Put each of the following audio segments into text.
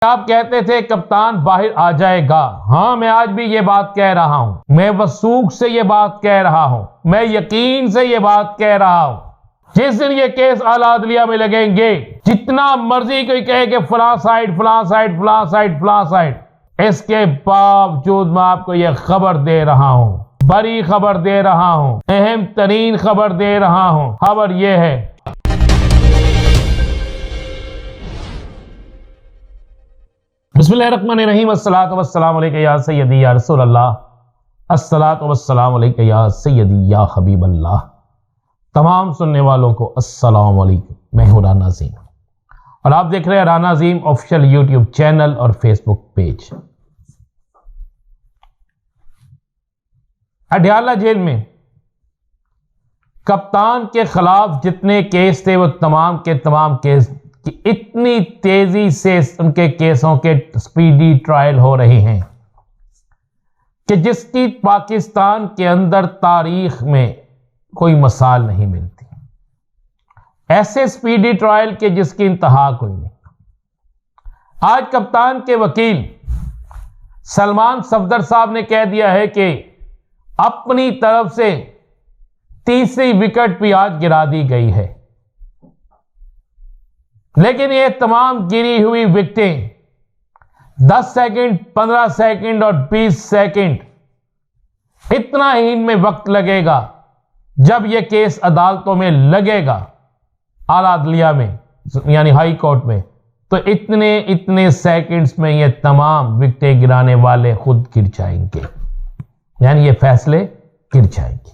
आप कहते थे कप्तान बाहर आ जाएगा। हाँ, मैं आज भी ये बात कह रहा हूं, मैं वसूख से ये बात कह रहा हूं, मैं यकीन से ये बात कह रहा हूं। जिस दिन ये केस आला अदलिया में लगेंगे, जितना मर्जी कोई कहे कि फलां साइड फलां साइड फलां साइड फलां साइड, इसके बावजूद मैं आपको ये खबर दे रहा हूं, बड़ी खबर दे रहा हूं, अहम तरीन खबर दे रहा हूं। खबर यह है, बिस्मिल्लाहिर्रहमानिर्रहीम, अस्सलातु वस्सलामु अलैका या सय्यदी या रसूल अल्लाह, अस्सलातु वस्सलामु अलैका या सय्यदी या हबीब अल्लाह। तमाम सुनने वालों को अस्सलाम वालेकुम। मैं हूं राना अज़ीम और आप देख रहे हैं राना अज़ीम ऑफिशियल यूट्यूब चैनल और फेसबुक पेज। अडयाला जेल में कप्तान के खिलाफ जितने केस थे वो तमाम के तमाम केस कि इतनी तेजी से उनके केसों के स्पीडी ट्रायल हो रहे हैं कि जिसकी पाकिस्तान के अंदर तारीख में कोई मिसाल नहीं मिलती। ऐसे स्पीडी ट्रायल के जिसकी इंतहा कोई नहीं। आज कप्तान के वकील सलमान सफदर साहब ने कह दिया है कि अपनी तरफ से तीसरी विकेट भी आज गिरा दी गई है, लेकिन ये तमाम गिरी हुई विकेटें 10 सेकंड, 15 सेकंड और 20 सेकंड इतना ही इनमें वक्त लगेगा। जब यह केस अदालतों में लगेगा, आला अदलिया में यानी हाई कोर्ट में, तो इतने सेकंड्स में ये तमाम विकेटें गिराने वाले खुद गिर जाएंगे, यानी ये फैसले गिर जाएंगे।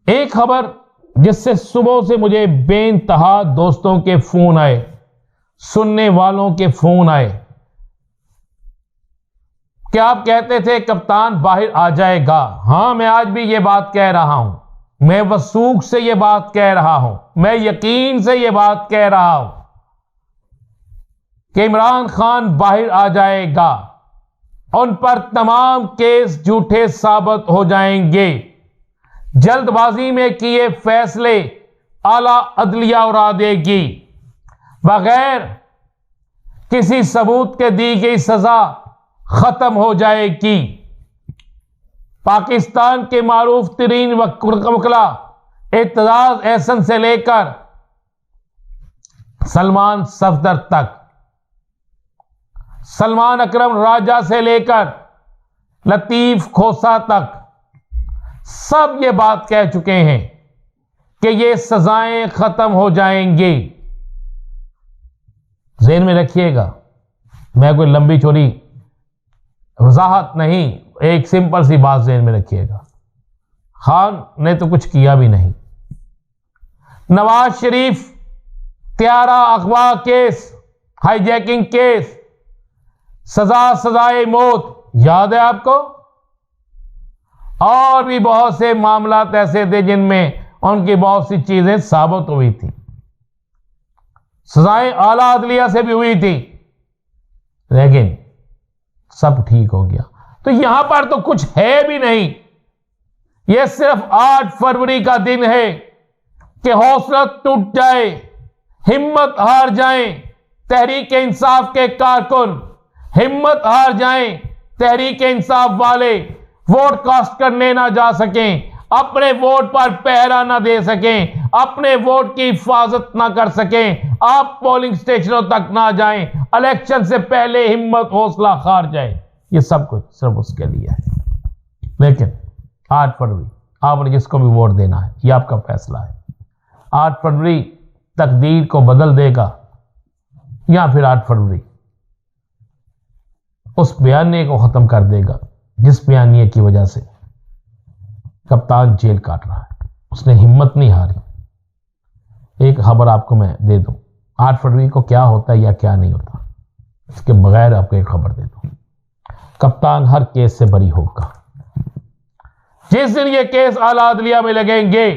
एक खबर जिससे सुबह से मुझे बेइंतहा दोस्तों के फोन आए, सुनने वालों के फोन आए कि आप कहते थे कप्तान बाहर आ जाएगा। हाँ, मैं आज भी ये बात कह रहा हूं, मैं वसूख से ये बात कह रहा हूं, मैं यकीन से ये बात कह रहा हूं कि इमरान खान बाहर आ जाएगा। उन पर तमाम केस झूठे साबित हो जाएंगे। जल्दबाजी में किए फैसले आला अदलिया उड़ा देगी, बगैर किसी सबूत के दी गई सजा खत्म हो जाएगी। पाकिस्तान के मारूफ तरीन वकीला एतजाज एहसन से लेकर सलमान सफदर तक, सलमान अकरम राजा से लेकर लतीफ खोसा तक, सब ये बात कह चुके हैं कि ये सजाएं खत्म हो जाएंगी। ज़हन में रखिएगा, मैं कोई लंबी चौड़ी वजाहत नहीं, एक सिंपल सी बात ज़हन में रखिएगा। खान ने तो कुछ किया भी नहीं। नवाज शरीफ 13 अगवा केस, हाईजैकिंग केस, सजाए मौत याद है आपको? और भी बहुत से मामला ऐसे थे जिनमें उनकी बहुत सी चीजें साबित हुई थी। सजाएं आला अदलिया से भी हुई थी, लेकिन सब ठीक हो गया। तो यहां पर तो कुछ है भी नहीं। यह सिर्फ 8 फरवरी का दिन है कि हौसला टूट जाए, हिम्मत हार जाएं तहरीक इंसाफ के कारकुन, हिम्मत हार जाएं तहरीक इंसाफ वाले, वोट कास्ट करने ना जा सकें, अपने वोट पर पहरा ना दे सकें, अपने वोट की हिफाजत ना कर सकें, आप पोलिंग स्टेशनों तक ना जाएं, इलेक्शन से पहले हिम्मत हौसला हार जाए। ये सब कुछ सिर्फ उसके लिए है। लेकिन 8 फरवरी आपने जिसको भी वोट देना है, ये आपका फैसला है। 8 फरवरी तकदीर को बदल देगा या फिर 8 फरवरी उस बयानिए को खत्म कर देगा जिस बयानिए की वजह से कप्तान जेल काट रहा है। उसने हिम्मत नहीं हारी। एक खबर आपको मैं दे दूं, 8 फरवरी को क्या होता है या क्या नहीं होता, इसके बगैर आपको एक खबर दे दूं, कप्तान हर केस से बरी होगा। जिस दिन ये केस आला अदलिया में लगेंगे,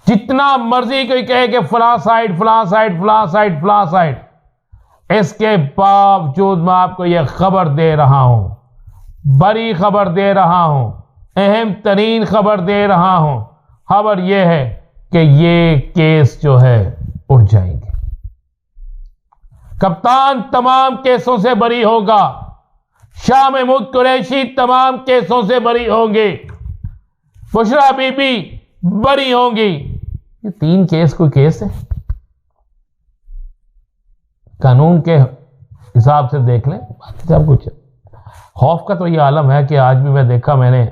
जितना मर्जी कोई कहे कि फलां साइड फलां साइड फलां साइड फलां साइड, इसके बावजूद मैं आपको यह खबर दे रहा हूं, बड़ी खबर दे रहा हूं, अहम तरीन खबर दे रहा हूं। खबर यह है कि ये केस जो है उठ जाएंगे। कप्तान तमाम केसों से बरी होगा। शाह महमूद कुरैशी तमाम केसों से बरी होंगे। बुशरा बीबी बरी होंगी। ये 3 केस कोई केस है? कानून के हिसाब से देख लें, सब कुछ। खौफ का तो ये आलम है कि आज भी मैंने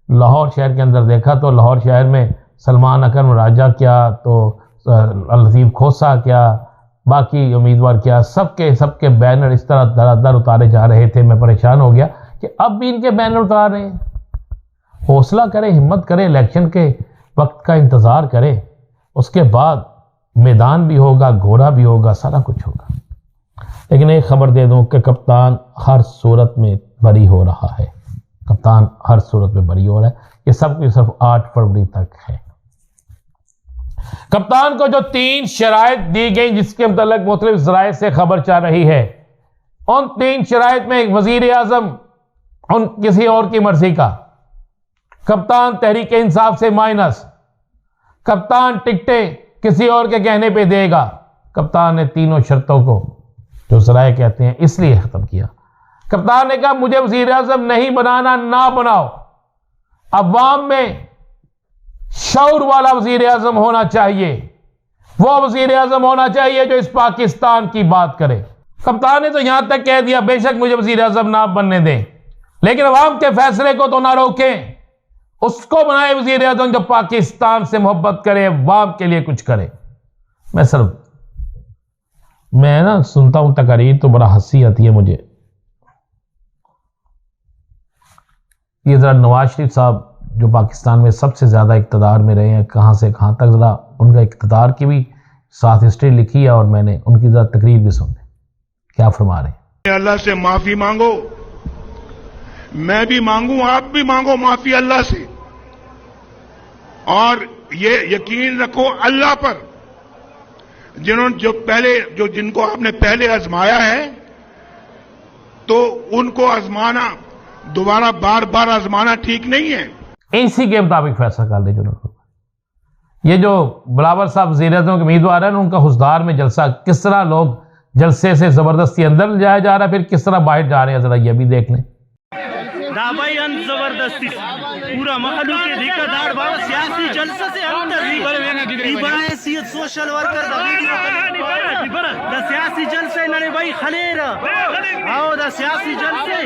लाहौर शहर के अंदर देखा तो लाहौर शहर में सलमान अकरम राजा क्या, तो लतीफ़ खोसा क्या, बाकी उम्मीदवार क्या, सबके बैनर इस तरह दर उतारे जा रहे थे। मैं परेशान हो गया कि अब भी इनके बैनर उतार रहे हैं। हौसला करें, हिम्मत करें, इलेक्शन के वक्त का इंतज़ार करें, उसके बाद मैदान भी होगा, घोड़ा भी होगा, सारा कुछ होगा। लेकिन एक खबर दे दूं कि कप्तान हर सूरत में बरी हो रहा है। कप्तान हर सूरत में बरी हो रहा है। ये सब कुछ सिर्फ 8 फरवरी तक है। कप्तान को जो 3 शराइत दी गई जिसके मतलब मुख्तलिफ ज़राए से खबर चल रही है, उन 3 शराइत में वजीर आजम उन किसी और की मर्जी का, कप्तान तहरीक इंसाफ से माइनस, कप्तान टिकटें किसी और के कहने पे देगा। कप्तान ने तीनों शर्तों को जो ज़राए कहते हैं इसलिए खत्म किया। कप्तान ने कहा मुझे वजीर आजम नहीं बनाना, ना बनाओ। अवाम में शऊर वाला वजीर आजम होना चाहिए। वो वजीर आजम होना चाहिए जो इस पाकिस्तान की बात करे। कप्तान ने तो यहां तक कह दिया बेशक मुझे वजीर आजम ना बनने दें, लेकिन अवाम के फैसले को तो ना रोकें। उसको बनाए वजीर आजम जो पाकिस्तान से मोहब्बत करे, अवाम के लिए कुछ करे। मैं ना सुनता हूं तकारीर तो बड़ा हंसी आती है मुझे। ये जरा नवाज शरीफ साहब जो पाकिस्तान में सबसे ज्यादा इक्तदार में रहे हैं, कहां से कहां तक, जरा उनका इक्तदार की भी साथ हिस्ट्री लिखी है और मैंने उनकी जरा तकरीर भी सुनी। क्या फरमा रहे हैं? अल्लाह से माफी मांगो, मैं भी मांगू, आप भी मांगो माफी अल्लाह से, और ये यकीन रखो अल्लाह पर जिनको आपने पहले आजमाया है, तो उनको आजमाना दोबारा बार बार आजमाना ठीक नहीं है। इसी के मुताबिक फैसला कर ले। ये जो बिलावल साहब वज़ीर आज़म के उम्मीदवार हैं, उनका हुसदार में जलसा, किस तरह लोग जलसे से जबरदस्ती अंदर ले जाया जा रहा है, फिर किस तरह बाहर जा रहे हैं, जरा ये भी देख लें। जबरदस्ती पूरा मखलूक के ठेकेदार बाबा सियासी जलसे से अंदर हैसियत सोशल वर्कर द सियासी जलसे नरे भाई खलेर आओ द सियासी जलसे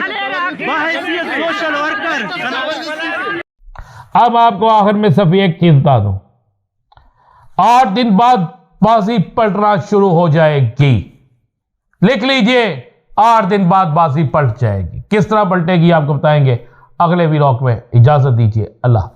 बहैसियत सोशल वर्कर। अब आपको आखिर में सिर्फ एक चीज बता दूं, 8 दिन बाद बाजी पलटना शुरू हो जाएगी। लिख लीजिए, 8 दिन बाद बाजी पलट जाएगी। किस तरह पलटेगी आपको बताएंगे अगले व्लॉग में। इजाजत दीजिए, अल्लाह।